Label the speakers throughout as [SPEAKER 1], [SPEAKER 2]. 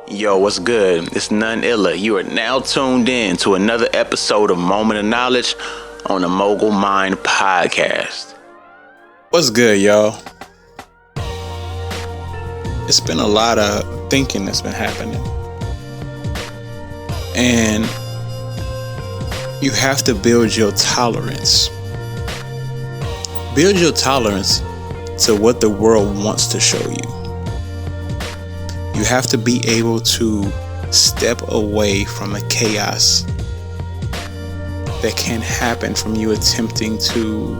[SPEAKER 1] Yo, what's good? It's none iller. You are now tuned in to another episode of Moment of Knowledge on the Mogul Mined podcast.
[SPEAKER 2] What's good, y'all? It's been a lot of thinking that's been happening. And you have to build your tolerance. Build your tolerance to what the world wants to show you. You have to be able to step away from the chaos that can happen from you attempting to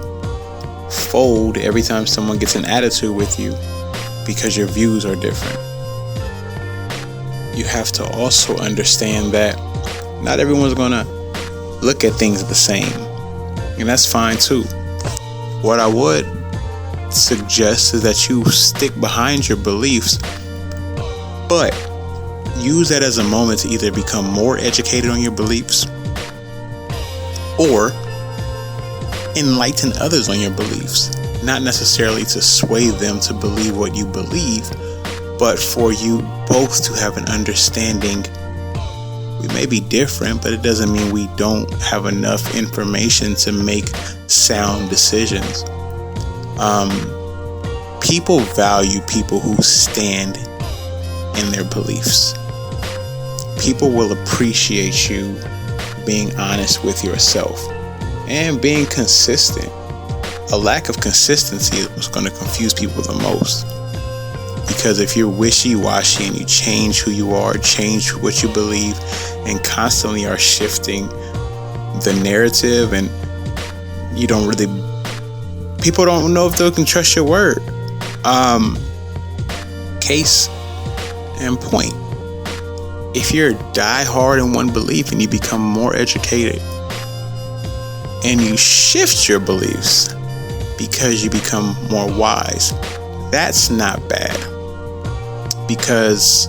[SPEAKER 2] fold every time someone gets an attitude with you because your views are different. You have to also understand that not everyone's gonna look at things the same, and that's fine too. What I would suggest is that you stick behind your beliefs, but use that as a moment to either become more educated on your beliefs or enlighten others on your beliefs. Not necessarily to sway them to believe what you believe, but for you both to have an understanding. We may be different, but it doesn't mean we don't have enough information to make sound decisions. People value people who stand in their beliefs. People will appreciate you being honest with yourself and being consistent. A lack of consistency is what's going to confuse people the most. Because if you're wishy-washy and you change who you are, change what you believe, and constantly are shifting the narrative, and people don't know if they can trust your word. Case in point, if you're die hard in one belief and you become more educated and you shift your beliefs because you become more wise, that's not bad, because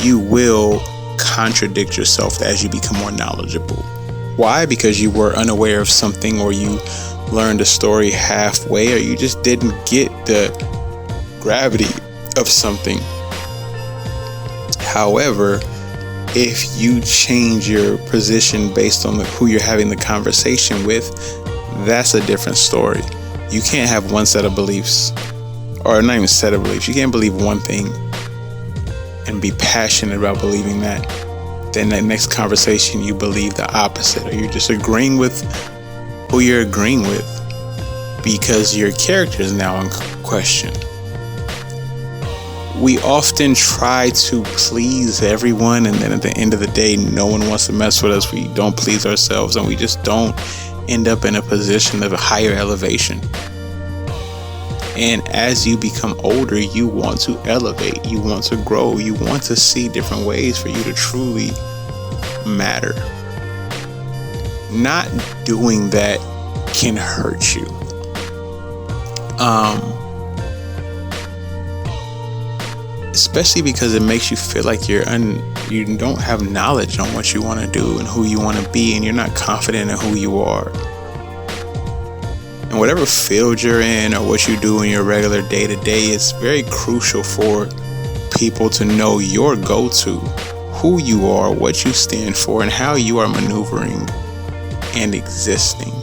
[SPEAKER 2] you will contradict yourself as you become more knowledgeable. Why? Because you were unaware of something, or you learned a story halfway, or you just didn't get the gravity of something. However, if you change your position based on who you're having the conversation with, that's a different story. You can't have one set of beliefs, or not even set of beliefs. You can't believe one thing and be passionate about believing that. Then that next conversation, you believe the opposite, or you're just agreeing with who you're agreeing with because your character is now in question. We often try to please everyone, and then at the end of the day, no one wants to mess with us. We don't please ourselves, and we just don't end up in a position of a higher elevation. And as you become older, you want to elevate, you want to grow, you want to see different ways for you to truly matter. Not doing that can hurt you. Especially because it makes you feel like you don't have knowledge on what you want to do and who you want to be, and you're not confident in who you are. And whatever field you're in or what you do in your regular day-to-day, it's very crucial for people to know your go-to, who you are, what you stand for, and how you are maneuvering and existing.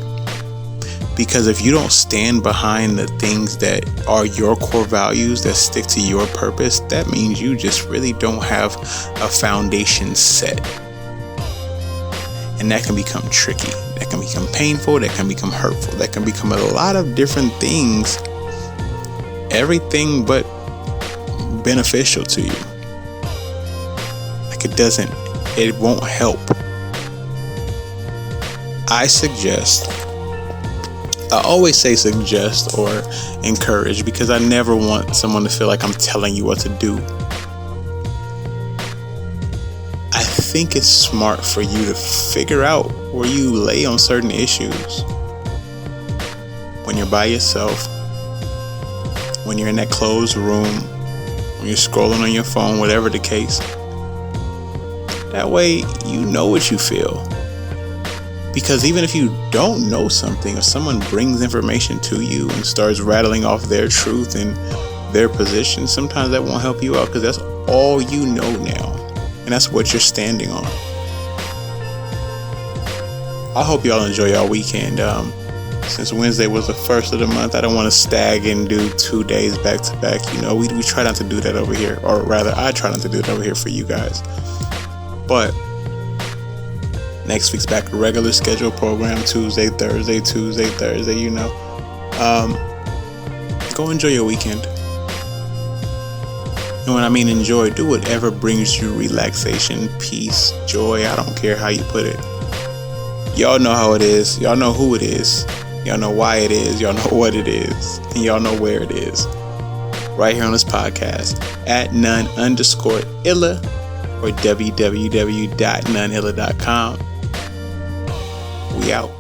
[SPEAKER 2] Because if you don't stand behind the things that are your core values that stick to your purpose, that means you just really don't have a foundation set. And that can become tricky. That can become painful. That can become hurtful. That can become a lot of different things. Everything but beneficial to you. Like it won't help. I always say suggest or encourage, because I never want someone to feel like I'm telling you what to do. I think it's smart for you to figure out where you lay on certain issues. When you're by yourself, when you're in that closed room, when you're scrolling on your phone, whatever the case. That way you know what you feel. Because even if you don't know something, or someone brings information to you and starts rattling off their truth and their position, sometimes that won't help you out, because that's all you know now. and that's what you're standing on. I hope y'all enjoy y'all weekend. Since Wednesday was the first of the month, I don't want to stag and do 2 days back to back. You know, we try not to do that over here, or rather, I try not to do it over here for you guys. But next week's back to regular schedule program, Tuesday, Thursday. You know, go enjoy your weekend. And when I mean enjoy, do whatever brings you relaxation, peace, joy. I don't care how you put it. Y'all know how it is. Y'all know who it is. Y'all know why it is. Y'all know what it is. And y'all know where it is. Right here on this podcast at none_illa or www.noneilla.com. We out.